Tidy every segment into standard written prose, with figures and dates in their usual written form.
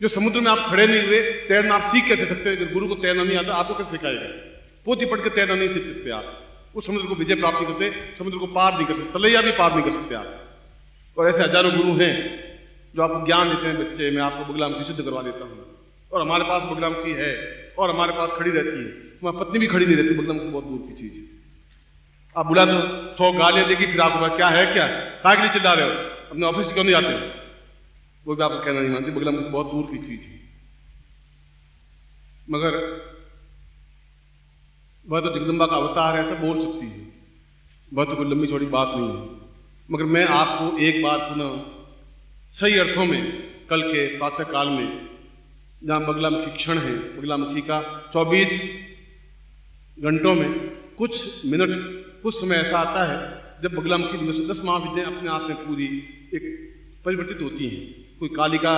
जो समुद्र में आप खड़े नहीं हुए, तैरना आप सीख कैसे सकते हैं? अगर गुरु को तैरना नहीं आता, आपको कैसे सिखाएगा? पोथी पढ़ के तैरना नहीं सीख सकते आप, उस समुद्र को विजय प्राप्त नहीं करते, समुद्र को पार नहीं कर सकते, तलैया भी पार नहीं कर सकते आप। और ऐसे हजारों गुरु हैं जो आपको ज्ञान देते हैं। बच्चे, मैं आपको बगलामुखी सिद्ध करवा देता हूँ, और हमारे पास बगलामुखी है और हमारे पास खड़ी रहती है। तुम्हारी पत्नी भी खड़ी नहीं रहती, बगलामुखी बहुत दूर की चीज है। आप बुला तो 100 गालियां देगी, फिर आपको क्या है, क्या काय के लिए चिल्ला रहे हो, अपने ऑफिस क्यों नहीं जाते हो, वो भी आपको कहना नहीं मानती। बगलामुखी बहुत दूर की चीज है, मगर वह तो जगदम्बा का अवतार है, ऐसा बोल सकती है, वह तो कोई लंबी चौड़ी बात नहीं है। मगर मैं आपको एक बार पुनः सही अर्थों में कल के प्रातः काल में, जहाँ बगलामुखी क्षण है, बगलामुखी का 24 घंटों में कुछ मिनट, कुछ समय ऐसा आता है जब बगलामुखी दिवस 10 महाविद्याएं अपने आप में पूरी एक परिवर्तित होती हैं। कोई कालिका,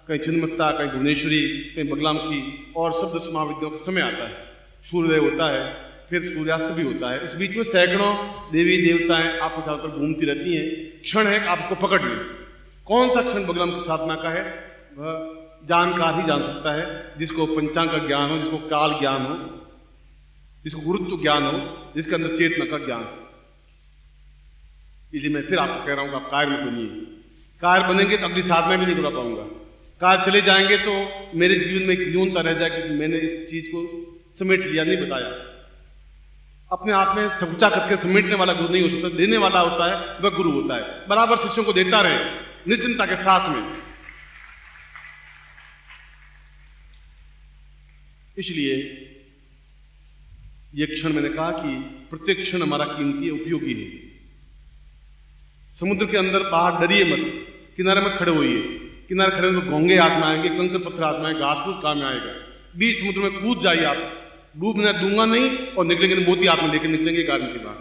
कहीं छिन्नमस्ता, कहीं भुवनेश्वरी, कहीं बगलामुखी, और सब 10 महाविद्याओं का समय आता है। सूर्योदय होता है, फिर सूर्यास्त भी होता है। इस बीच में सैकड़ों देवी देवताएं आपके चारों तरफ घूमती रहती हैं। क्षण है कि आप उसको पकड़ लें। कौन सा क्षण बगलामुखी साधना का है, वह जानकार ही जान सकता है, जिसको पंचांग का ज्ञान हो, जिसको काल ज्ञान हो, जिसको गुरुत्व ज्ञान हो, जिसके अंदर चेतना का ज्ञान हो। इसलिए मैं फिर आपको कह रहा हूं कि आप कार्य में बनिए। कार्य बनेंगे तो अगली साधना भी नहीं करवा पाऊंगा। कार्य चले जाएंगे तो मेरे जीवन में एक न्यूनता रह जाएगी कि मैंने इस चीज को समेट लिया, नहीं बताया। अपने आप में सकुचा करके समेटने वाला गुरु नहीं हो सकता, देने वाला होता है, वह गुरु होता है। बराबर शिष्यों को देता रहे निश्चिंतता के साथ में। इसलिए यह क्षण, मैंने कहा कि प्रत्येक क्षण हमारा कीमती है, उपयोगी है। समुद्र के अंदर बाहर डरिए मत, किनारे मत खड़े होइए। किनारे खड़े हो तो घोंगे हाथ में आएंगे, कंकर पत्थर हाथ में आएंगे, घास फूस काम में आएगा। बीच समुद्र में कूद जाइए आप, डूबना दूंगा नहीं, और निकलेंगे तो मोती हाथ में लेकर निकलेंगे गार्डन के बाद।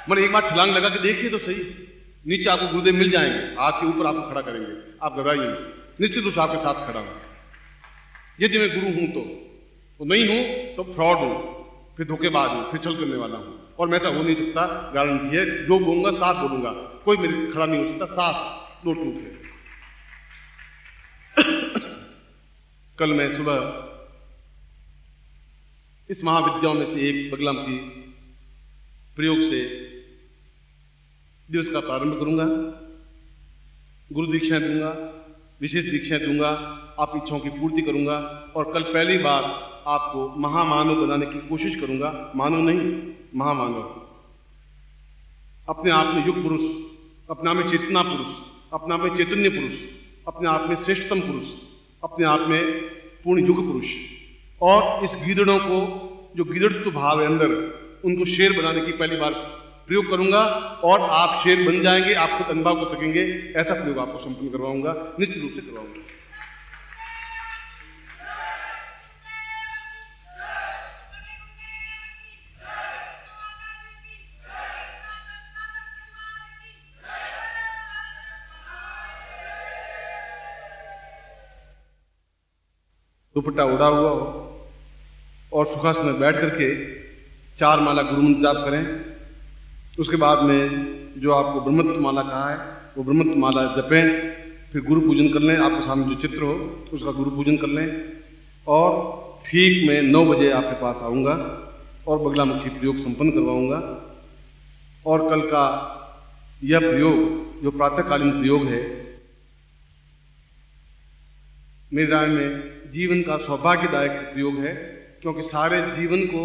मतलब एक बार छलांग लगा के देखिए तो सही, नीचे आपको गुरुदेव मिल जाएंगे, हाथ के ऊपर आपको खड़ा करेंगे, आप घबराइए, निश्चित रूप से आपके साथ खड़ा हूं। यदि मैं गुरु हूं तो नहीं हूं तो फ्रॉड हूं, फिर धोखेबाज हूं, फिर छल करने वाला हूं, और मैं ऐसा हो नहीं सकता। गारंटी है, जो बोलूंगा साफ बोलूंगा, कोई मेरे से खड़ा नहीं हो सकता, साफ दो टूट है। कल मैं सुबह इस महाविद्याओं में से एक बगलामुखी प्रयोग से दिवस का प्रारंभ करूंगा। गुरु दीक्षाएं दूंगा, विशेष दीक्षाएं दूंगा, आप इच्छाओं की पूर्ति करूंगा, और कल पहली बार आपको महामानव बनाने की कोशिश करूंगा। मानव नहीं, महामानव। अपने आप में युग पुरुष, अपने आप में चेतना पुरुष, अपने आप में चैतन्य पुरुष, अपने आप में श्रेष्ठतम पुरुष, अपने आप में पूर्ण युग पुरुष। और इस गीदड़ों को, जो गीदड़त्व भाव है अंदर, उनको शेर बनाने की पहली बार प्रयोग करूंगा, और आप शेर बन जाएंगे, आप खुद अनुभव कर सकेंगे। ऐसा प्रयोग आपको संपन्न करवाऊंगा, निश्चित रूप से करवाऊंगा। दुपट्टा उड़ा हुआ हो और सुखासन में बैठ करके 4 माला गुरु मंत्र जाप करें। उसके बाद में जो आपको ब्रह्मत्व माला कहा है, वो ब्रह्मत्व माला जपें। फिर गुरु पूजन कर लें, आपके सामने जो चित्र हो उसका गुरु पूजन कर लें, और ठीक मैं 9 बजे आपके पास आऊँगा और बगलामुखी प्रयोग संपन्न करवाऊँगा। और कल का यह प्रयोग जो प्रातःकालीन प्रयोग है, मेरी राय में जीवन का सौभाग्यदायक प्रयोग है, क्योंकि सारे जीवन को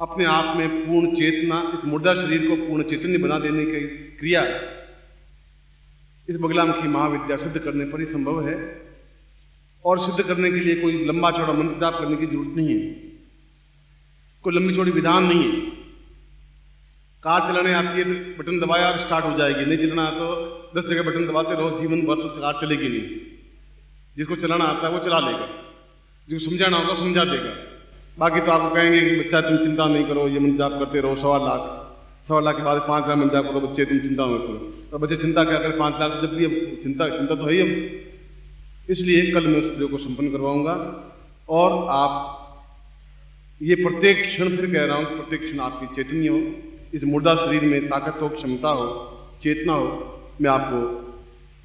अपने आप में पूर्ण चेतना, इस मुर्दा शरीर को पूर्ण चैतन्य बना देने की क्रिया इस बगलामुखी महाविद्या सिद्ध करने पर ही संभव है। और सिद्ध करने के लिए कोई लंबा चौड़ा मंत्र जाप करने की जरूरत नहीं है, कोई लंबी चौड़ी विधान नहीं है। कार चलाने आती है तो बटन दबाया और स्टार्ट हो जाएगी, नहीं चलाना तो 10 जगह बटन दबाते रहो, जीवन भर तो कार चलेगी नहीं। जिसको चलाना आता है वो चला लेगा, जिसको समझाना होगा समझा देगा। बाकी तो आपको कहेंगे कि बच्चा तुम चिंता नहीं करो, ये मंत्र जाप करते रहो, 1.25 लाख के बाद 5 लाख मंत्र जाप करो, बच्चे तुम चिंता मत करो। और बच्चे चिंता क्या करें, 5 लाख जब भी चिंता तो है ही अब। इसलिए कल मैं उस प्रयोग को संपन्न करवाऊंगा। और आप ये प्रत्येक क्षण, फिर कह रहा हूँ, प्रत्येक क्षण आपकी चैतन्य हो, इस मुर्दा शरीर में ताकत हो, क्षमता हो, चेतना हो। मैं आपको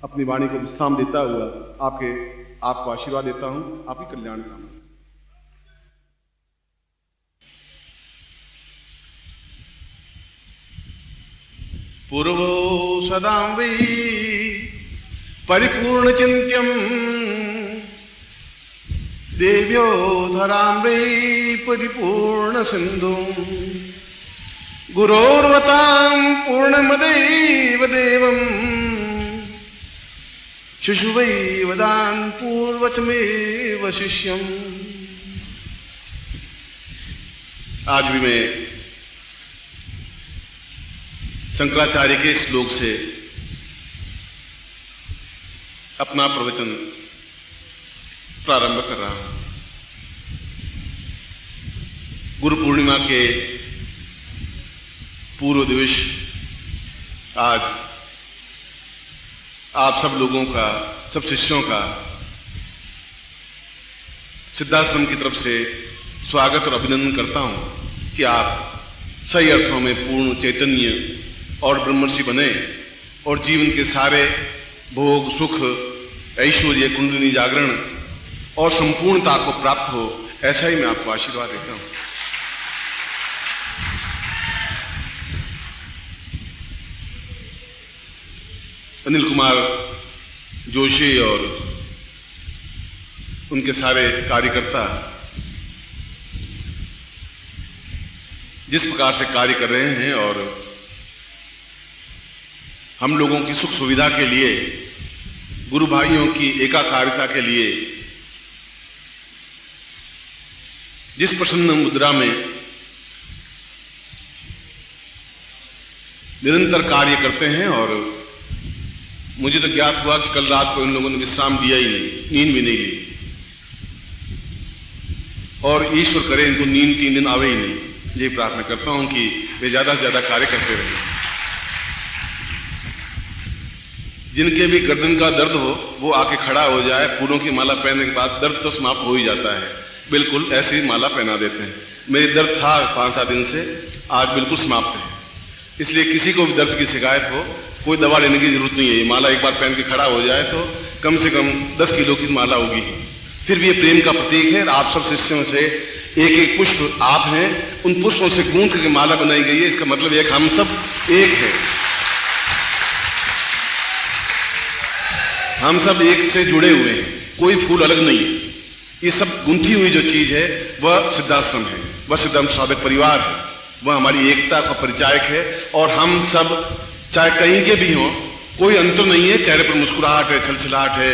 अपनी वाणी को विश्राम देता हुआ आपको आशीर्वाद देता हूं, आपकी कल्याण कामना। पूर्वो सदा वै परिपूर्ण चिन्त्यम् देव्यो धरां वै परिपूर्ण सिन्धु गुरोर्वतां पूर्णमदैव देवम् शिशुवै वदान् पूर्वचमेव शिष्यम्। आज भी मैं शंकराचार्य के श्लोक से अपना प्रवचन प्रारंभ कर रहा हूं। गुरु पूर्णिमा के पूर्व दिवस आज आप सब लोगों का, सब शिष्यों का सिद्धाश्रम की तरफ से स्वागत और अभिनंदन करता हूं कि आप सही अर्थों में पूर्ण चैतन्य और ब्रह्मर्षि बने और जीवन के सारे भोग, सुख, ऐश्वर्य, कुंडलिनी जागरण और संपूर्णता को प्राप्त हो, ऐसा ही मैं आपको आशीर्वाद देता हूं। अनिल कुमार जोशी और उनके सारे कार्यकर्ता जिस प्रकार से कार्य कर रहे हैं और हम लोगों की सुख सुविधा के लिए, गुरु भाइयों की एकाकारिता के लिए जिस प्रसन्न मुद्रा में निरंतर कार्य करते हैं, और मुझे तो ज्ञात हुआ कि कल रात को इन लोगों ने विश्राम दिया ही नहीं, नींद भी नहीं ली, और ईश्वर करे इनको नींद 3 दिन आवे ही नहीं। ये प्रार्थना करता हूं कि वे ज्यादा से ज्यादा कार्य करते रहें। जिनके भी गर्दन का दर्द हो वो आके खड़ा हो जाए, फूलों की माला पहनने के बाद दर्द तो समाप्त हो ही जाता है, बिल्कुल ऐसी माला पहना देते हैं। मेरे दर्द था 5-7 दिन से, आज बिल्कुल समाप्त है। इसलिए किसी को भी दर्द की शिकायत हो, कोई दवा लेने की जरूरत नहीं है। ये माला एक बार पहन के खड़ा हो जाए तो कम से कम 10 किलो की माला होगी। फिर भी ये प्रेम का प्रतीक है। आप सब शिष्यों से एक एक पुष्प आप हैं, उन पुष्पों से गूंथ करके माला बनाई गई है। इसका मतलब एक हम सब एक हैं, हम सब एक से जुड़े हुए हैं, कोई फूल अलग नहीं है। ये सब गुंथी हुई जो चीज है वह सिद्धाश्रम है, वह सिद्धाश्रम साधक परिवार है, वह हमारी एकता का परिचायक है। और हम सब चाहे कहीं के भी हों, कोई अंतर नहीं है। चेहरे पर मुस्कुराहट है, छलछलाहट है,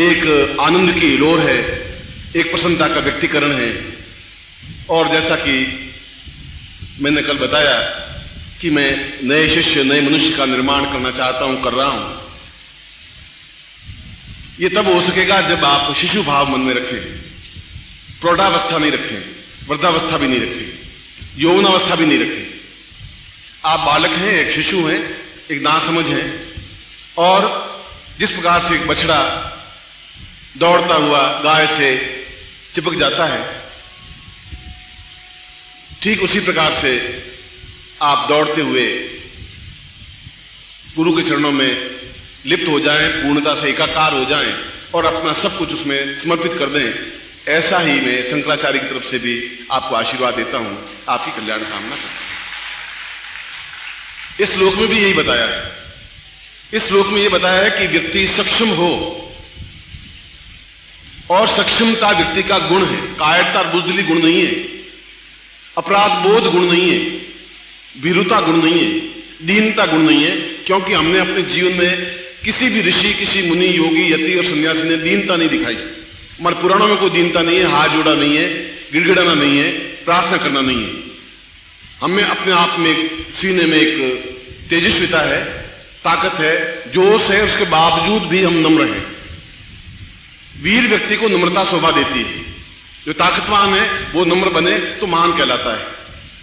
एक आनंद की लोर है, एक प्रसन्नता का व्यक्तिकरण है। और जैसा कि मैंने कल बताया कि मैं नए शिष्य, नए मनुष्य का निर्माण करना चाहता हूं, कर रहा हूं। ये तब हो सकेगा जब आप शिशु भाव मन में रखें, प्रौढ़ावस्था नहीं रखें, वृद्धावस्था भी नहीं रखें, यौवनावस्था भी नहीं रखें। आप बालक हैं, एक शिशु हैं, एक नासमझ हैं। और जिस प्रकार से एक बछड़ा दौड़ता हुआ गाय से चिपक जाता है, ठीक उसी प्रकार से आप दौड़ते हुए गुरु के चरणों में लिप्त हो जाएं, पूर्णता से एकाकार हो जाएं और अपना सब कुछ उसमें समर्पित कर दें। ऐसा ही मैं शंकराचार्य की तरफ से भी आपको आशीर्वाद देता हूं, आपकी कल्याण कामना करता हूं। इस श्लोक में भी यही बताया है। इस श्लोक में यह बताया है कि व्यक्ति सक्षम हो, और सक्षमता व्यक्ति का गुण है। कायरता और बुजदिली गुण नहीं है, अपराध बोध गुण नहीं है, भीरुता गुण नहीं है, दीनता गुण नहीं है। क्योंकि हमने अपने जीवन में किसी भी ऋषि, किसी मुनि, योगी, यति और सन्यासी ने दीनता नहीं दिखाई। हमारे पुराणों में कोई दीनता नहीं है, हाथ जोड़ा नहीं है, गिड़गिड़ाना नहीं है, प्रार्थना करना नहीं है। हमें अपने आप में सीने में एक तेजस्विता है, ताकत है, जोश है, उसके बावजूद भी हम नम्र हैं। वीर व्यक्ति को नम्रता शोभा देती है। जो ताकतवान है वो नम्र बने तो महान कहलाता है।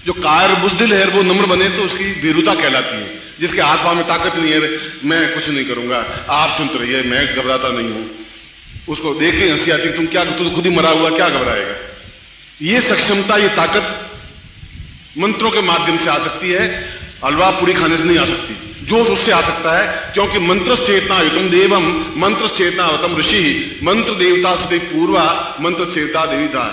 जो कायर बुजदिल है वो नम्र बने तो उसकी भीरुता कहलाती है। जिसके हाथ पांव में ताकत नहीं है, मैं कुछ नहीं करूंगा, आप सुनते रहिए, मैं घबराता नहीं हूं, उसको देख के हंसी आती, तुम क्या, तू खुद ही मरा हुआ, क्या घबराएगा। ये सक्षमता, ये ताकत मंत्रों के माध्यम से आ सकती है, हलवा पूरी खाने से नहीं आ सकती। जोश उससे आ सकता है, क्योंकि मंत्र चेतना युतम देवम, मंत्र चेतना युतम ऋषि, मंत्र देवता से पूर्वा, मंत्र चेता देवीता।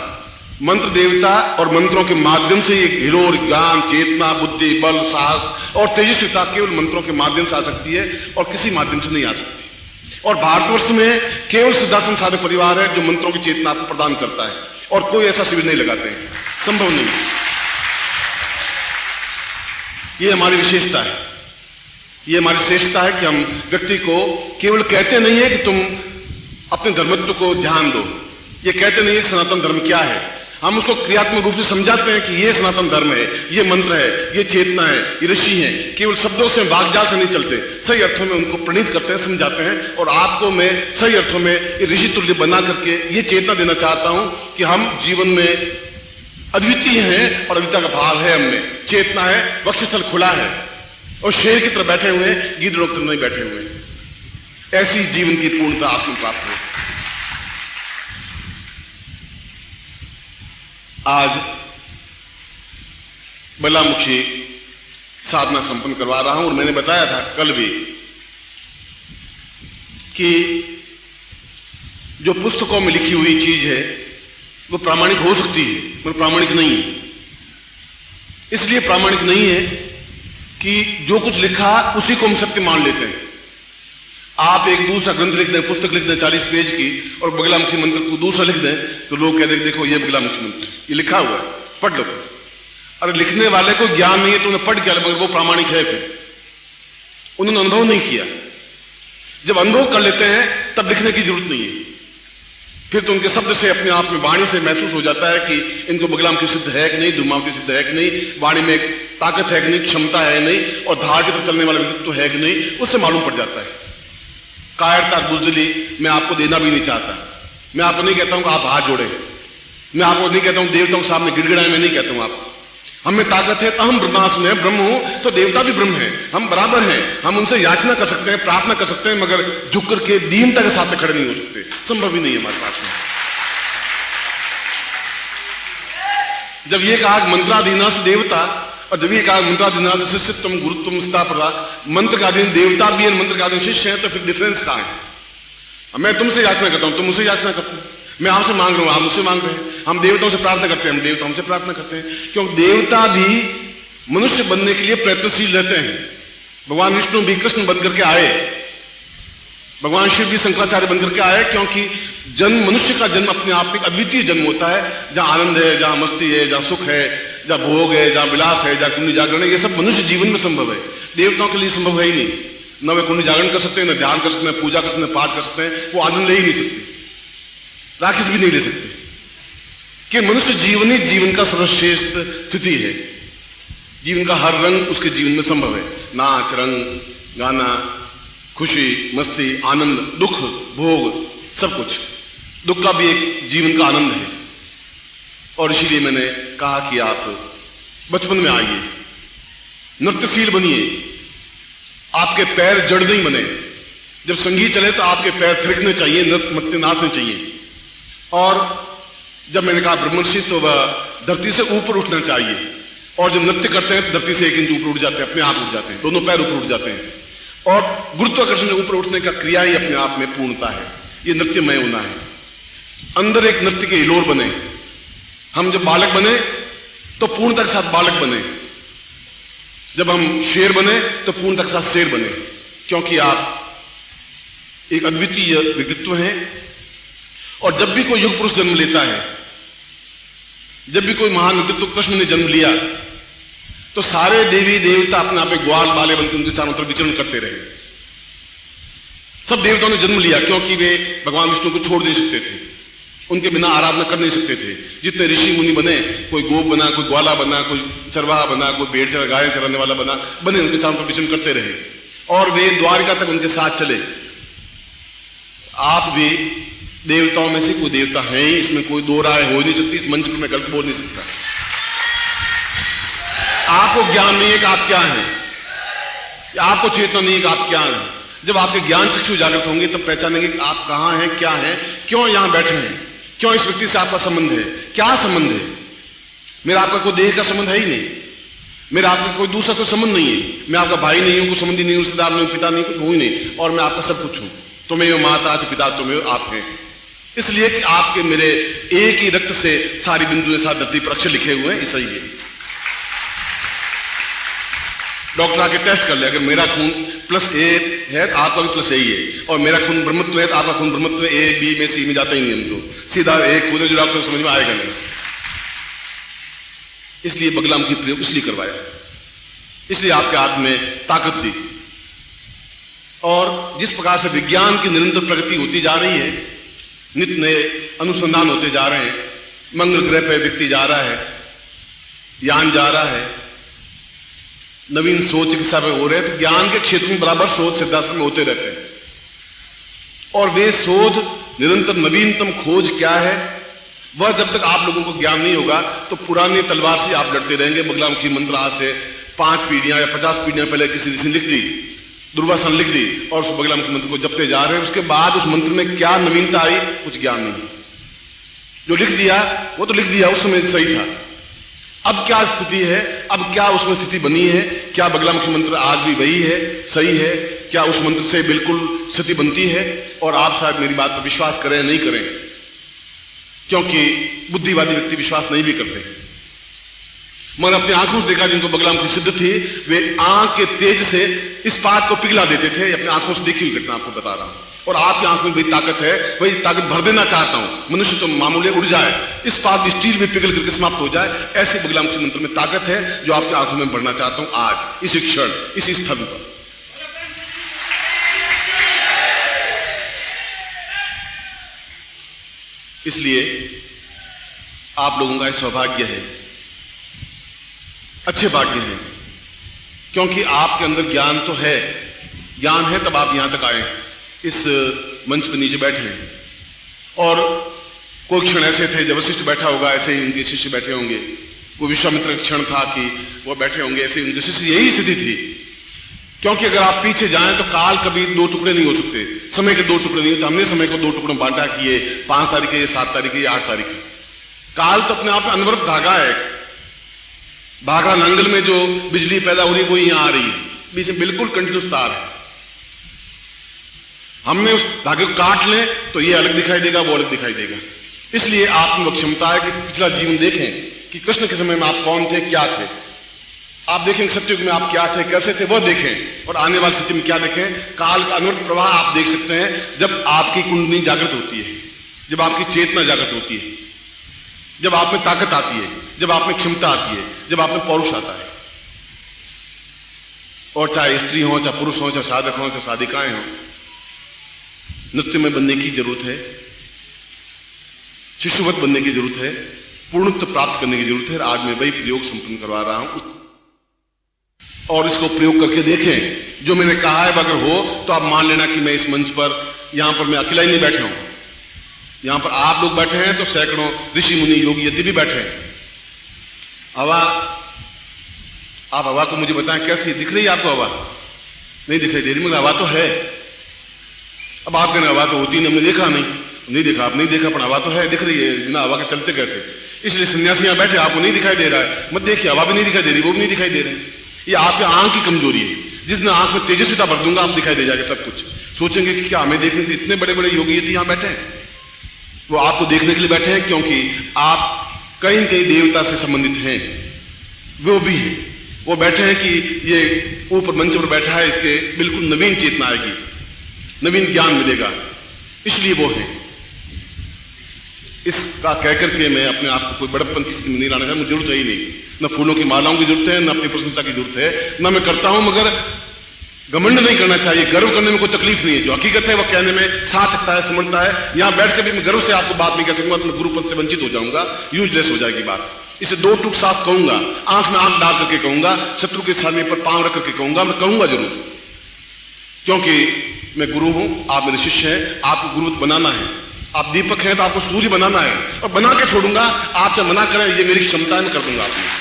मंत्र देवता और मंत्रों के माध्यम से एक हिलोर, ज्ञान, चेतना, बुद्धि, बल, साहस और तेजस्विता केवल मंत्रों के माध्यम से आ सकती है और किसी माध्यम से नहीं आ सकती। और भारतवर्ष में केवल सिद्धाश्रम साधक परिवार है जो मंत्रों की चेतना आपको प्रदान करता है, और कोई ऐसा शिविर नहीं लगाते हैं, संभव नहीं। ये हमारी विशेषता है, ये हमारी श्रेष्ठता है कि हम व्यक्ति को केवल कहते नहीं है कि तुम अपने धर्मत्व को ध्यान दो, ये कहते नहीं है सनातन धर्म क्या है, हम उसको क्रियात्मक रूप से समझाते हैं कि ये सनातन धर्म है, ये मंत्र है, ये चेतना है, ये ऋषि है। केवल शब्दों से, वाग्जाल से नहीं चलते, सही अर्थों में उनको प्रणीत करते हैं, समझाते हैं। और आपको मैं सही अर्थों में ये ऋषि तुल्य बना करके ये चेतना देना चाहता हूं कि हम जीवन में अद्वितीय हैं और अद्वितीयता का भाव है हममें, चेतना है, वक्षस्थल खुला है और शेर की तरह बैठे हुए हैं, गीदड़ों की तरह नहीं बैठे हुए हैं। ऐसी जीवन की पूर्णता आपको प्राप्त हो। आज बलामुखी साधना संपन्न करवा रहा हूं, और मैंने बताया था कल भी कि जो पुस्तकों में लिखी हुई चीज है वो प्रामाणिक हो सकती है, पर प्रामाणिक नहीं है। इसलिए प्रामाणिक नहीं है कि जो कुछ लिखा उसी को हम सत्य मान लेते हैं। आप एक दूसरा ग्रंथ लिख दें, पुस्तक लिख दें 40 पेज की, और बगलामुखी मंत्र को दूसरा लिख दें, तो लोग कहते हैं देखो ये बगलामुखी मंत्र ये लिखा हुआ है, पढ़ लो। अरे लिखने वाले को ज्ञान नहीं है तो उन्हें पढ़ क्या, मगर वो प्रामाणिक है, फिर उन्होंने अनुभव नहीं किया। जब अनुभव कर लेते हैं तब लिखने की जरूरत नहीं है, फिर तो उनके शब्द से, अपने आप में, वाणी से महसूस हो जाता है कि इनको बगलामुखी सिद्ध है कि नहीं, धूमावती सिद्ध है कि नहीं, वाणी में ताकत है कि नहीं, क्षमता है नहीं, और धार की तरह चलने वाला व्यक्तित्व है कि नहीं, उससे मालूम पड़ जाता है। कायरता, बुजदिली मैं आपको देना भी नहीं चाहता। मैं आपको नहीं कहता हूं कि आप हाथ जोड़े, मैं आपको नहीं कहता हूं देवताओं के सामने गिड़गिड़ाएं, मैं नहीं कहता हूं आपको। हमें ताकत है तो हम ब्रह्मास्म है, ब्रह्म हूं तो देवता भी ब्रह्म है, हम बराबर हैं। हम उनसे याचना कर सकते हैं, प्रार्थना कर सकते हैं, मगर झुक करके दीनता के साथ खड़े नहीं हो सकते, संभव ही नहीं है हमारे पास में। जब ये कहा मंत्राधीना से देवता, और जब ये कहा मंत्राधीना से शिष्यत्वम गुरुत्वम स्थापना, मंत्र का अधीन देवता भी है, मंत्र का अधीन शिष्य है, तो फिर डिफरेंस कहां है? मैं तुमसे याचना करता हूं, तुम मुझसे याचना करते हो, मैं आपसे मांग रहा हूं, आप मुझसे मांग रहे हैं, हम देवताओं से प्रार्थना करते हैं, हम देवता हमसे प्रार्थना करते हैं, क्योंकि देवता भी मनुष्य बनने के लिए प्रयत्नशील रहते हैं। भगवान विष्णु भी कृष्ण बन करके आए, भगवान शिव भी शंकराचार्य बन करके आए, क्योंकि जन्म, मनुष्य का जन्म अपने आप में अद्वितीय जन्म होता है, जहां आनंद है, जहां मस्ती है, जहां सुख है, जहां भोग है, जहां विलास है, जहां कुंडी जागरण है, ये सब मनुष्य जीवन में संभव है, देवताओं के लिए संभव है ही नहीं। न वे कुंडी जागरण कर सकते हैं, न ध्यान कर सकते हैं, पूजा कर सकते हैं, पाठ कर सकते हैं, वो आनंद ले ही नहीं सकते, राक्षस भी नहीं ले सकते। कि मनुष्य जीवन ही जीवन का सर्वश्रेष्ठ स्थिति है, जीवन का हर रंग उसके जीवन में संभव है, नाच, रंग, गाना, खुशी, मस्ती, आनंद, दुख, भोग, सब कुछ। दुख का भी एक जीवन का आनंद है। और इसीलिए मैंने कहा कि आप बचपन में आइए, नृत्यशील बनिए, आपके पैर जड़ नहीं बने। जब संगीत चले तो आपके पैर थिरकने चाहिए, नृत्य नाचने चाहिए। और जब मैंने कहा ब्रह्मर्षि, तो वह धरती से ऊपर उठना चाहिए, और जब नृत्य करते हैं तो धरती से 1 इंच ऊपर उठ जाते हैं, अपने आप उठ जाते हैं, दोनों पैर ऊपर उठ जाते हैं। और गुरुत्वाकर्षण से ऊपर उठने का क्रिया ही अपने आप में पूर्णता है, ये नृत्यमय होना है। अंदर एक नृत्य के हिलोर बने। हम जब बालक बने तो पूर्णता के साथ बालक बने, जब हम शेर बने तो पूर्णता के साथ शेर बने, क्योंकि आप एक अद्वितीय व्यक्तित्व हैं। और जब भी कोई युग पुरुष जन्म लेता है, जब भी कोई महान व्यक्तित्व कृष्ण ने जन्म लिया, तो सारे देवी देवता अपने आप में ग्वाल बाले बनकर उनके चारों तरफ विचरण करते रहे। सब देवताओं ने जन्म लिया क्योंकि वे भगवान विष्णु को छोड़ नहीं सकते थे, उनके बिना आराधना कर नहीं सकते थे। जितने ऋषि मुनि बने, कोई गोप बना, कोई ग्वाला बना, कोई चरवाहा बना, कोई भेड़ चरा गाय चराने वाला बने, उनके चारों तरफ विचरण करते रहे, और वे द्वारिका तक उनके साथ चले। आप भी देवताओं में से कोई देवता है, इसमें कोई दो राय हो नहीं सकती, इस मंच पर मैं गलत बोल नहीं सकता। आपको ज्ञान नहीं है कि आप क्या हैं, आपको चेतना नहीं है कि आप क्या हैं। जब आपके ज्ञान चक्षु जागृत होंगे तब पहचानेंगे कि आप कहां हैं, क्या हैं, क्यों यहां बैठे हैं, क्यों इस व्यक्ति से आपका संबंध है, क्या संबंध है। मेरा आपका कोई देह का संबंध है ही नहीं। मेरा आपका कोई दूसरा कोई संबंध नहीं है, मैं आपका भाई नहीं हूं, कोई संबंधी नहीं हूं, रिश्तेदार नहीं हूं, पिता नहीं, कुछ हूं ही नहीं, और मैं आपका सब कुछ हूं। तुम्हें माता पिता तुम्हें आप हैं, इसलिए कि आपके मेरे एक ही रक्त से सारी बिंदुएं साथ धरती पर अक्षर लिखे हुए हैं, ऐसा ही है। डॉक्टर आके टेस्ट कर ले, अगर मेरा खून +A है तो आपका भी +A ही है, और मेरा खून ब्रह्मत्व है तो आपका खून ब्रह्मत्व है, A B में C में जाता ही नहीं, हमको सीधा एक खून है जो डॉक्टर समझ में आएगा नहीं। इसलिए बगलाम की प्रयोग इसलिए करवाया, इसलिए आपके हाथ में ताकत दी। और जिस प्रकार से विज्ञान की निरंतर प्रगति होती जा रही है, नित्य नए अनुसंधान होते जा रहे हैं, मंगल ग्रह पर व्यक्ति जा रहा है, यान जा रहा है, नवीन सोच चिकित्सा पे हो रहे हैं, तो ज्ञान के क्षेत्र में बराबर शोध सिद्धांत में होते रहते हैं, और वे शोध निरंतर नवीनतम खोज क्या है, वह जब तक आप लोगों को ज्ञान नहीं होगा तो पुरानी तलवार से आप लड़ते रहेंगे। बगलामुखी मंत्र आज से 5 पीढ़ियां या 50 पीढ़ियां पहले किसी ऋषि ने लिख दी, दुर्वासा ने लिख दी, और उस बगलामुखी मंत्र को जपते जा रहे हैं। उसके बाद उस मंत्र में क्या नवीनता आई, कुछ ज्ञान नहीं। जो लिख दिया वो तो लिख दिया, उस समय सही था। अब क्या स्थिति है, अब क्या उसमें स्थिति बनी है, क्या बगलामुखी मंत्र आज भी वही है, सही है, क्या उस मंत्र से बिल्कुल स्थिति बनती है? और आप शायद मेरी बात पर विश्वास करें नहीं करें, क्योंकि बुद्धिवादी व्यक्ति विश्वास नहीं भी करते, मगर अपनी आंखों से देखा जिनको बगलामुखी सिद्ध थी, वे आंख के तेज से इस्पात को पिघला देते थे। अपनी आंखों से देखी हुई घटना आपको बता रहा हूं, और आपकी आंख में वही ताकत है, वही ताकत भर देना चाहता हूं। मनुष्य तो मामूली उड़ जाए, इस्पात स्टील में पिघल करके समाप्त हो जाए, ऐसे बगलामुखी मंत्र में ताकत है जो आपकी आंखों में भरना चाहता हूं आज, इसी क्षण, इसी स्थल पर। इसलिए आप लोगों का सौभाग्य है, अच्छे भाग्य है, क्योंकि आपके अंदर ज्ञान तो है, ज्ञान है तब आप यहां तक आए, इस मंच पर नीचे बैठे हैं। और कोई क्षण ऐसे थे जब वशिष्ठ बैठा होगा, ऐसे ही उनके शिष्य बैठे होंगे। वो विश्वामित्र का क्षण था कि वो बैठे होंगे, ऐसे ही उनके शिष्य, यही स्थिति थी। क्योंकि अगर आप पीछे जाएं तो काल कभी 2 टुकड़े नहीं हो सकते, समय के 2 टुकड़े नहीं होते। हमने समय को 2 टुकड़ों में बांटा कि ये 5 तारीख है, ये 7 तारीख है, ये 8 तारीख है। काल तो अपने आप में अनवरत धागा है। भाखड़ा नांगल में जो बिजली पैदा हो रही है वो यहां आ रही है, बीच में बिल्कुल कंटिन्यूस तार है। हमने उस धागे को काट लें तो ये अलग दिखाई देगा, वो अलग दिखाई देगा। इसलिए आप में क्षमता है कि पिछला जीवन देखें कि कृष्ण के समय में आप कौन थे, क्या थे। आप देखें सत्युग में आप क्या थे, कैसे थे, वह देखें, और आने वाली स्थिति में क्या देखें। काल का अनवरत प्रवाह आप देख सकते हैं जब आपकी कुंडली जागृत होती है, जब आपकी चेतना जागृत होती है, जब आप में ताकत आती है, जब आप में क्षमता आती है, जब आप में पौरुष आता है। और चाहे स्त्री हो, चाहे पुरुष हो, चाहे साधक हो, चाहे साधिकाएं हो, नृत्य में बनने की जरूरत है, शिशुवत बनने की जरूरत है, पूर्णत्व प्राप्त करने की जरूरत है। आज मैं वही प्रयोग संपन्न करवा रहा हूं, और इसको प्रयोग करके देखें। जो मैंने कहा है अगर हो तो आप मान लेना कि मैं इस मंच पर, यहां पर मैं अकेला ही नहीं बैठा हूं, यहां पर आप लोग बैठे हैं तो सैकड़ों ऋषि मुनि योगी यति भी बैठे हैं। हवा, आप हवा को मुझे बताएं कैसी दिख रही है आपको? हवा नहीं दिखाई दे रही, मगर हवा तो है। अब आप कहना हवा तो होती नहीं, हमने देखा नहीं देखा, आप नहीं देखा, पर हवा तो है, दिख रही है, बिना हवा के चलते कैसे? इसलिए सन्यासी यहां बैठे, आपको नहीं दिखाई दे रहा है, मत देखिए, हवा भी नहीं दिखाई दे रही, वो भी नहीं दिखाई दे रहे। ये आपके आंख की कमजोरी है। जिस दिन आंख में तेजस्विता भर दूंगा, आप दिखाई दे जाएगा सब कुछ। सोचेंगे कि क्या हमें देखने के इतने बड़े बड़े योगी यति यहां बैठे हैं? वो आपको देखने के लिए बैठे हैं क्योंकि आप कहीं न कहीं देवता से संबंधित हैं, वो भी है। वो बैठे हैं कि ये ऊपर मंच पर बैठा है, इसके बिल्कुल नवीन चेतना आएगी, नवीन ज्ञान मिलेगा, इसलिए वो है। इसका कहकर के मैं अपने आप को कोई बड़प्पन की स्थिति में नहीं लाना चाहता, मुझे जरूरत है ही नहीं। न फूलों की मालाओं की जरूरत है, न अपनी प्रशंसा की जरूरत है, न मैं करता हूं, मगर घमंड नहीं करना चाहिए। गर्व करने में कोई तकलीफ नहीं है, जो हकीकत है वो कहने में सार्थकता है, समझता है। यहां बैठ के भी मैं गर्व से आपको बात नहीं कह सकूंगा, तो मैं गुरुपद से वंचित हो जाऊंगा, यूजलेस हो जाएगी बात। इसे 2 टूक साफ कहूंगा, आंख में आंख डाल करके कहूंगा, शत्रु के सामने पर पांव रख करके कहूंगा, मैं कहूंगा जरूर, क्योंकि मैं गुरु हूं, आप मेरे शिष्य हैं, आपको गुरुवत बनाना है। आप दीपक हैं तो आपको सूर्य बनाना है, और बना के छोड़ूंगा। आप चाहे मना करें, ये मेरी क्षमता है, मैं कर दूंगा आपको।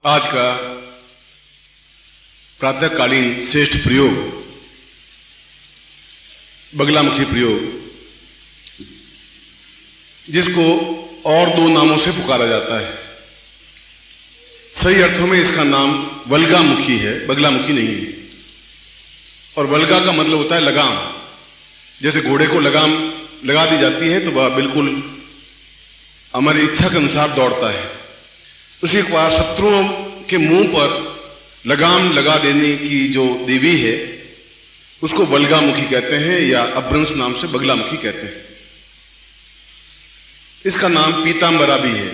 आज का प्रातःकालीन श्रेष्ठ प्रयोग, बगलामुखी प्रयोग, जिसको और दो नामों से पुकारा जाता है। सही अर्थों में इसका नाम वल्गामुखी है, बगलामुखी नहीं है। और वल्गा का मतलब होता है लगाम। जैसे घोड़े को लगाम लगा दी जाती है तो वह बिल्कुल हमारी इच्छा के अनुसार दौड़ता है। उसी प्रकार शत्रुओं के मुंह पर लगाम लगा देने की जो देवी है उसको वल्गामुखी कहते हैं, या अभ्रंश नाम से बगलामुखी कहते हैं। इसका नाम पीतांबरा भी है।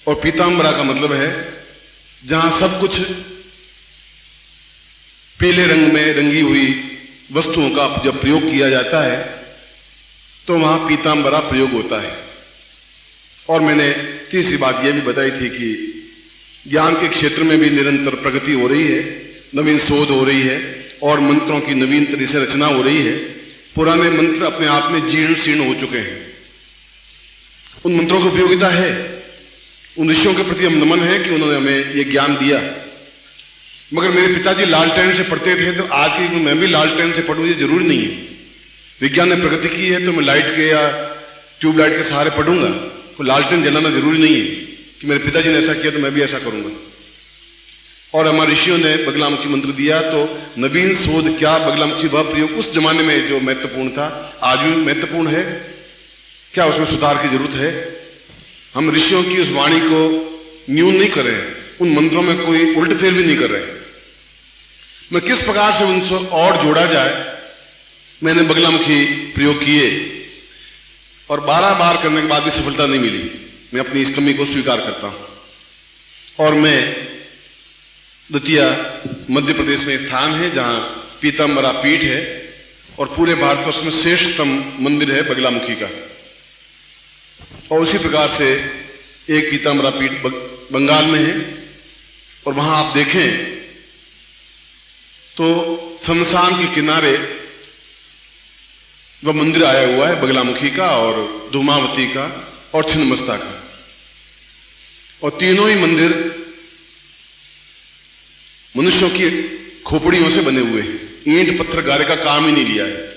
और पीतांबरा का मतलब है जहां सब कुछ पीले रंग में रंगी हुई वस्तुओं का जब प्रयोग किया जाता है तो वहां पीतांबरा प्रयोग होता है। और मैंने तीसरी बात यह भी बताई थी कि ज्ञान के क्षेत्र में भी निरंतर प्रगति हो रही है, नवीन शोध हो रही है और मंत्रों की नवीन तरह से रचना हो रही है। पुराने मंत्र अपने आप में जीर्ण शीर्ण हो चुके हैं। उन मंत्रों की उपयोगिता है। उन ऋषियों के प्रति हम नमन है कि उन्होंने हमें यह ज्ञान दिया। मगर मेरे पिताजी लालटेन से पढ़ते थे तो आज की मैं भी लालटेन से पढ़ूं ये जरूरी नहीं है। विज्ञान ने प्रगति की है तो मैं लाइट के या ट्यूबलाइट के सहारे पढ़ूंगा। तो लालटेन जलाना जरूरी नहीं है कि मेरे पिताजी ने ऐसा किया तो मैं भी ऐसा करूंगा। और हमारे ऋषियों ने बगलामुखी मंत्र दिया तो नवीन शोध क्या, बगलामुखी वह प्रयोग उस जमाने में जो महत्वपूर्ण था आज भी महत्वपूर्ण है, क्या उसमें सुधार की जरूरत है? हम ऋषियों की उस वाणी को न्यून नहीं कर रहे हैं, उन मंत्रों में कोई उल्ट फेर भी नहीं कर रहे हैं। मैं किस प्रकार से उनसे और जोड़ा जाए, मैंने बगलामुखी प्रयोग किए और 12 बार करने के बाद भी सफलता नहीं मिली। मैं अपनी इस कमी को स्वीकार करता हूं। और मैं दतिया मध्य प्रदेश में स्थान है जहां पीतांबरा पीठ है और पूरे भारतवर्ष में श्रेष्ठतम मंदिर है बगलामुखी का। और उसी प्रकार से एक पीतांबरा पीठ बंगाल में है। और वहां आप देखें तो शमशान के किनारे वह मंदिर आया हुआ है बगलामुखी का और धूमावती का और छिन्नमस्ता का। और तीनों ही मंदिर मनुष्यों की खोपड़ियों से बने हुए हैं। ईंट पत्थर गारे का काम ही नहीं लिया है।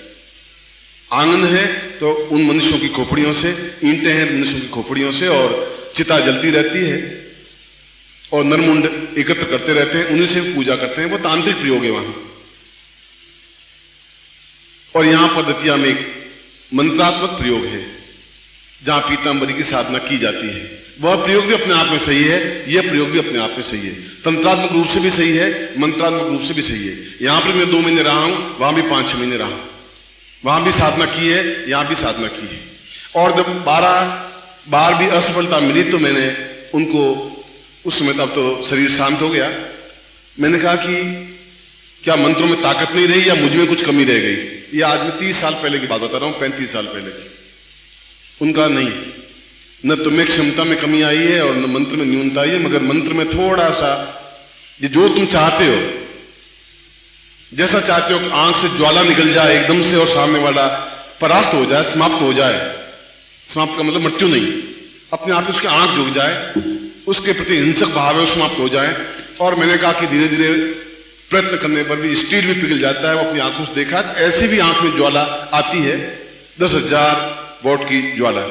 आंगन है तो उन मनुष्यों की खोपड़ियों से, ईंटें हैं मनुष्यों की खोपड़ियों से, और चिता जलती रहती है और नरमुंड एकत्र करते रहते हैं, उन्हीं से पूजा करते हैं। वो तांत्रिक प्रयोग है वहां। और यहां पर दतिया में एक मंत्रात्मक प्रयोग है जहां पीतांबरी की साधना की जाती है। वह प्रयोग भी अपने आप में सही है, यह प्रयोग भी अपने आप में सही है। तंत्रात्मक रूप से भी सही है, मंत्रात्मक रूप से भी सही है। यहां पर मैं 2 महीने रहा हूं, वहां भी 5-6 महीने रहा हूं। वहां भी साधना की है, यहां भी साधना की है। और जब 12 बार भी असफलता मिली तो मैंने उनको, उस समय तब तो शरीर शांत हो गया, मैंने कहा कि क्या मंत्रों में ताकत नहीं रही या मुझ में कुछ कमी रह गई? ये आज मैं 30 साल पहले की बात बता रहा हूं, 35 साल पहले की। उनका नहीं, न तुम्हें क्षमता में कमी आई है और न मंत्र में न्यूनता आई है, मगर मंत्र में थोड़ा सा जो तुम चाहते हो, जैसा चाहते हो कि आंख से ज्वाला निकल जाए एकदम से और सामने वाला परास्त हो जाए, समाप्त हो जाए। समाप्त का मतलब मृत्यु नहीं, अपने आप उसकी आंख झुक जाए, उसके प्रति हिंसक भाव है समाप्त हो जाए। और मैंने कहा कि धीरे धीरे प्रयत्न करने पर भी स्टील भी पिघल जाता है। वो अपनी आंखों से देखा, ऐसी भी आंख में ज्वाला आती है, 10,000 वॉट की ज्वाला।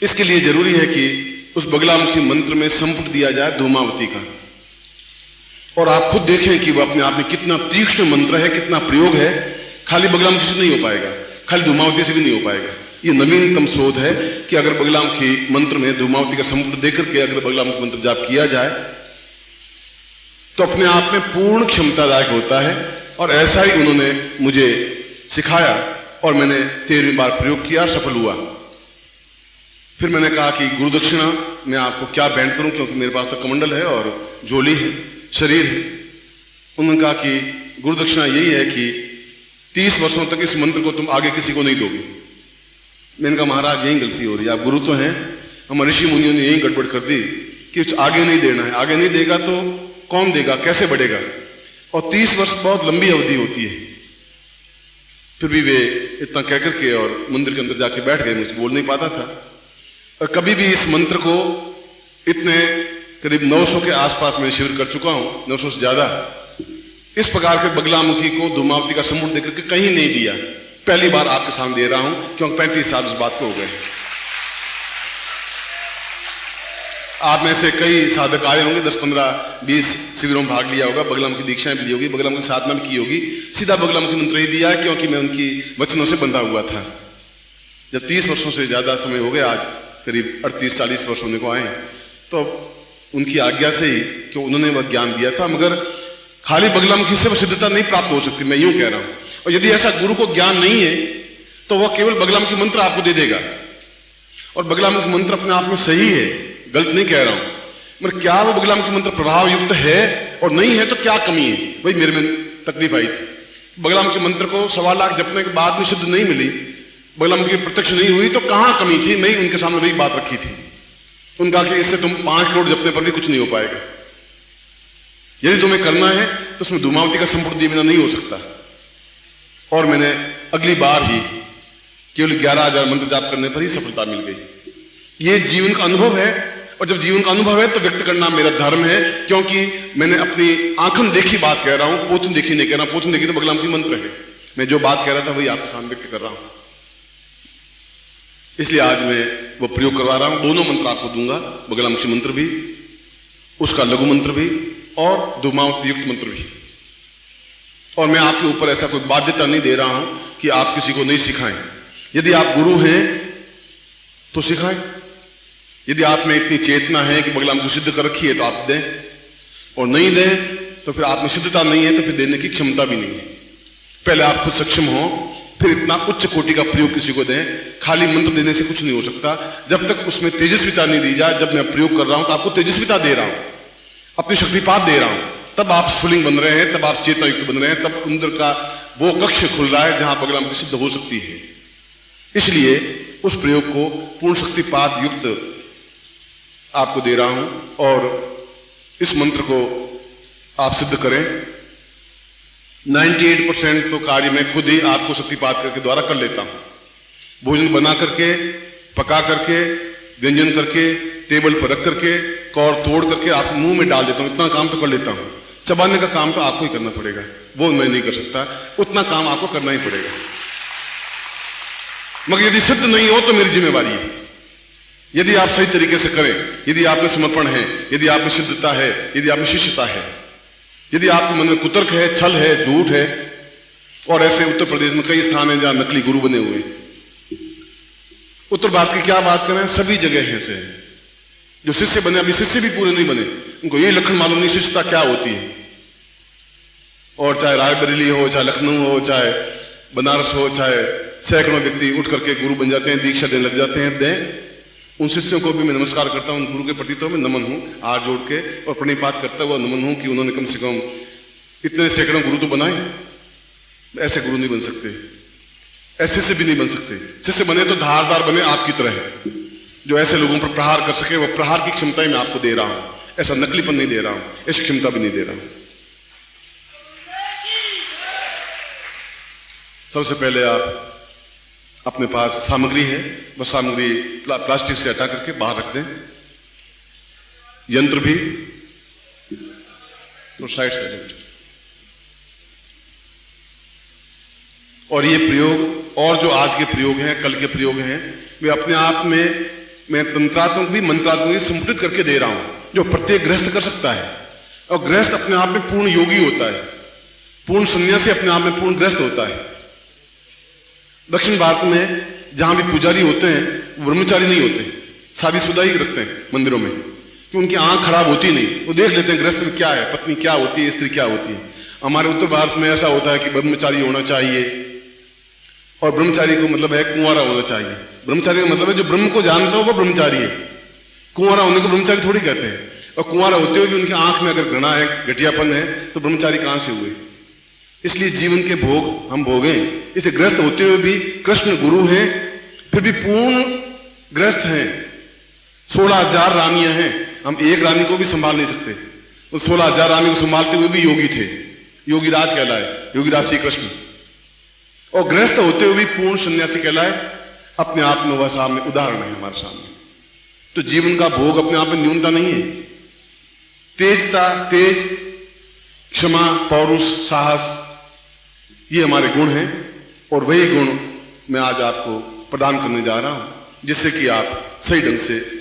इसके लिए जरूरी है कि उस बगलामुखी मंत्र में संपुट दिया जाए धूमावती का। और आप खुद देखें कि वह अपने आप में कितना तीक्ष्ण मंत्र है, कितना प्रयोग है। खाली बगलामुखी से नहीं हो पाएगा, खाली धूमावती से भी नहीं हो पाएगा। ये नवीनतम शोध है कि अगर बगलामुखी मंत्र में धूमावती का संपुट देकर के अगर बगलामुखी मंत्र जाप किया जाए तो अपने आप में पूर्ण क्षमतादायक होता है। और ऐसा ही उन्होंने मुझे सिखाया और मैंने 13वीं बार प्रयोग किया, सफल हुआ। फिर मैंने कहा कि गुरुदक्षिणा मैं आपको क्या भेंट करूं, क्योंकि मेरे पास तो कमंडल है और झोली है, शरीर है। उन्होंने कहा कि गुरुदक्षिणा यही है कि 30 वर्षों तक इस मंत्र को तुम आगे किसी को नहीं दोगे। मैंने कहा महाराज यही गलती हो रही है, आप गुरु तो हैं, हमारे ऋषि मुनियों ने यही गड़बड़ कर दी कि आगे नहीं देना है। आगे नहीं देगा तो कौन देगा, कैसे बढ़ेगा? और 30 वर्ष बहुत लंबी अवधि होती है। फिर भी वे इतना कहकर के और मंदिर के अंदर जाके बैठ गए, मुझे बोल नहीं पाता था। और कभी भी इस मंत्र को इतने करीब 900 के आसपास मैं शिविर कर चुका हूं, 900 से ज्यादा। इस प्रकार के बगलामुखी को धूमावती का संपुट देकर के कहीं नहीं दिया। पहली बार आपके सामने दे रहा हूं, क्योंकि 35 साल उस बात को हो गए। आप में से कई साधक आए होंगे, 10, 15, 20 शिविरों में भाग लिया होगा, बगलामुखी दीक्षाएं भी ली होगी, बगलामुखी साधना भी की होगी। सीधा बगलामुखी मंत्र ही दिया है, क्योंकि मैं उनकी वचनों से बंधा हुआ था। जब 30 वर्षों से ज्यादा समय हो गया, आज करीब 38-40 वर्ष होने को आए, तो उनकी आज्ञा से ही क्यों उन्होंने वह ज्ञान दिया था। मगर खाली बगलामुखी से वह सिद्धता नहीं प्राप्त हो सकती, मैं यूं कह रहा हूं। और यदि ऐसा गुरु को ज्ञान नहीं है तो वह केवल बगलामुखी मंत्र आपको दे देगा, और बगलामुखी मंत्र अपने आप में सही है, गलत नहीं कह रहा हूं, मगर क्या वो बगलामुखी मंत्र प्रभाव युक्त है, और नहीं है तो क्या कमी है, वही मेरे में तकलीफ आई थी। बगलामुखी मंत्र को 1.25 लाख जपने के बाद में सिद्ध नहीं मिली, बगलामुखी प्रत्यक्ष नहीं हुई, तो कहां कमी थी? मैं उनके सामने वही बात रखी थी। उनका कि इससे तुम 5 करोड़ जपने पर भी कुछ नहीं हो पाएगा। यदि तुम्हें करना है तो उसमें धूमावती का संपूर्ण दिए बिना नहीं हो सकता। और मैंने अगली बार ही केवल 11,000 मंत्र जाप करने पर ही सफलता मिल गई। यह जीवन का अनुभव है, और जब जीवन का अनुभव है तो व्यक्त करना मेरा धर्म है, क्योंकि मैंने अपनी आंखों देखी बात कह रहा हूं, पोतन देखी नहीं कह रहा। पोतन देखी तो बगलामुखी मंत्र है, मैं जो बात कह रहा था वही आपके सामने व्यक्त कर रहा हूं। इसलिए आज मैं वो प्रयोग करवा रहा हूं। दोनों मंत्र आपको दूंगा, बगलामुखी मंत्र भी, उसका लघु मंत्र भी, और धूमावती युक्त मंत्र भी। और मैं आपके ऊपर ऐसा कोई बाध्यता नहीं दे रहा हूं कि आप किसी को नहीं सिखाएं। यदि आप गुरु हैं तो सिखाएं, यदि आप में इतनी चेतना है कि बगलामुखी सिद्ध कर रखी है तो आप दें, और नहीं दें तो फिर आप में सिद्धता नहीं है, तो फिर देने की क्षमता भी नहीं है। पहले आप खुद सक्षम हो, फिर इतना उच्च कोटि का प्रयोग किसी को दें। खाली मंत्र देने से कुछ नहीं हो सकता जब तक उसमें तेजस्विता नहीं दी जाए। जब मैं प्रयोग कर रहा हूं तो आपको तेजस्विता दे रहा हूं, अपनी शक्तिपात दे रहा हूं, तब आप स्फुलिंग बन रहे हैं, तब आप चेतना युक्त बन रहे हैं, तब अंदर का वो कक्ष खुल रहा है जहां बगलामुखी सिद्ध हो सकती है। इसलिए उस प्रयोग को पूर्ण शक्तिपात युक्त आपको दे रहा हूं, और इस मंत्र को आप सिद्ध करें। 98% तो कार्य मैं खुद ही आपको शक्तिपात करके द्वारा कर लेता हूं। भोजन बना करके, पका करके, व्यंजन करके, टेबल पर रख करके, कौर तोड़ करके आप मुंह में डाल देता हूं। इतना काम तो कर लेता हूं। चबाने का काम तो आपको ही करना पड़ेगा, वो मैं नहीं कर सकता, उतना काम आपको करना ही पड़ेगा। मगर यदि सिद्ध नहीं हो तो मेरी जिम्मेवारी है। यदि आप सही तरीके से करें, यदि आप में समर्पण है, यदि आप में सिद्धता है, यदि आप में शिष्यता है, यदि आपके मन में कुतर्क है, छल है, झूठ है, और ऐसे उत्तर प्रदेश में कई स्थान हैं जहां नकली गुरु बने हुए। उत्तर भारत की क्या बात करें, सभी जगह हैं से जो शिष्य बने, अभी शिष्य भी पूरे नहीं बने, उनको ये लक्षण मालूम नहीं शिष्यता क्या होती है। और चाहे रायबरेली हो, चाहे लखनऊ हो, चाहे बनारस हो, चाहे सैकड़ों व्यक्ति उठ करके गुरु बन जाते हैं, दीक्षा देने लग जाते हैं। दें, उन शिष्यों को भी मैं नमस्कार करता हूं, उन गुरु के प्रति तो मैं नमन हूं, हाथ जोड़ के और प्रणिपात करता हुआ नमन हूं कि उन्होंने कम से कम इतने सैकड़ों गुरु तो बनाए। ऐसे गुरु नहीं बन सकते, ऐसे से भी नहीं बन सकते। शिष्य बने तो धारदार बने आपकी तरह, जो ऐसे लोगों पर प्रहार कर सके। वह प्रहार की क्षमता ही मैं आपको दे रहा हूं, ऐसा नकलीपन नहीं दे रहा हूं, ऐसी क्षमता भी नहीं दे रहा हूं। सबसे पहले आप अपने पास सामग्री है, बस सामग्री प्लास्टिक से हटा करके बाहर रख दें। यंत्र भी तो साइड से यंत्र। और ये प्रयोग और जो आज के प्रयोग हैं, कल के प्रयोग हैं, वे अपने आप में मैं तंत्रात्मक भी मंत्रात्मक भी संपुटित करके दे रहा हूं, जो प्रत्येक गृहस्थ कर सकता है। और गृहस्थ अपने आप में पूर्ण योगी होता है, पूर्ण सन्यासी अपने आप में पूर्ण गृहस्थ होता है। दक्षिण भारत में जहां भी पुजारी होते हैं वो ब्रह्मचारी नहीं होते, शादीशुदा ही रखते हैं मंदिरों में, कि उनकी आंख खराब होती नहीं, वो देख लेते हैं गृहस्थ में क्या है, पत्नी क्या होती है, स्त्री क्या होती है। हमारे उत्तर भारत में ऐसा होता है कि ब्रह्मचारी होना चाहिए, और ब्रह्मचारी को मतलब है कुंवारा होना चाहिए। ब्रह्मचारी का मतलब है जो ब्रह्म को जानता हो वो ब्रह्मचारी है, कुंवारा होने को ब्रह्मचारी थोड़ी कहते हैं। और कुंवारा होते हुए भी उनकी आंख में अगर घृणा है, घटियापन है, तो ब्रह्मचारी कहां से हुए। इसलिए जीवन के भोग हम भोगें। इसे गृहस्थ होते हुए भी कृष्ण गुरु हैं, फिर भी पूर्ण गृहस्थ हैं। 16,000 रानियां हैं, हम एक रानी को भी संभाल नहीं सकते। उस 16,000 रानी को संभालते हुए भी योगी थे, योगीराज कहलाए, योगीराज श्री कृष्ण। और गृहस्थ होते हुए भी पूर्ण सन्यासी कहलाए। अपने आप में वह सामने उदाहरण है हमारे सामने। तो जीवन का भोग अपने आप में न्यूनता नहीं है। तेजता, तेज, क्षमा, पौरुष, साहस, ये हमारे गुण हैं। और वही गुण मैं आज आपको प्रदान करने जा रहा हूं, जिससे कि आप सही ढंग से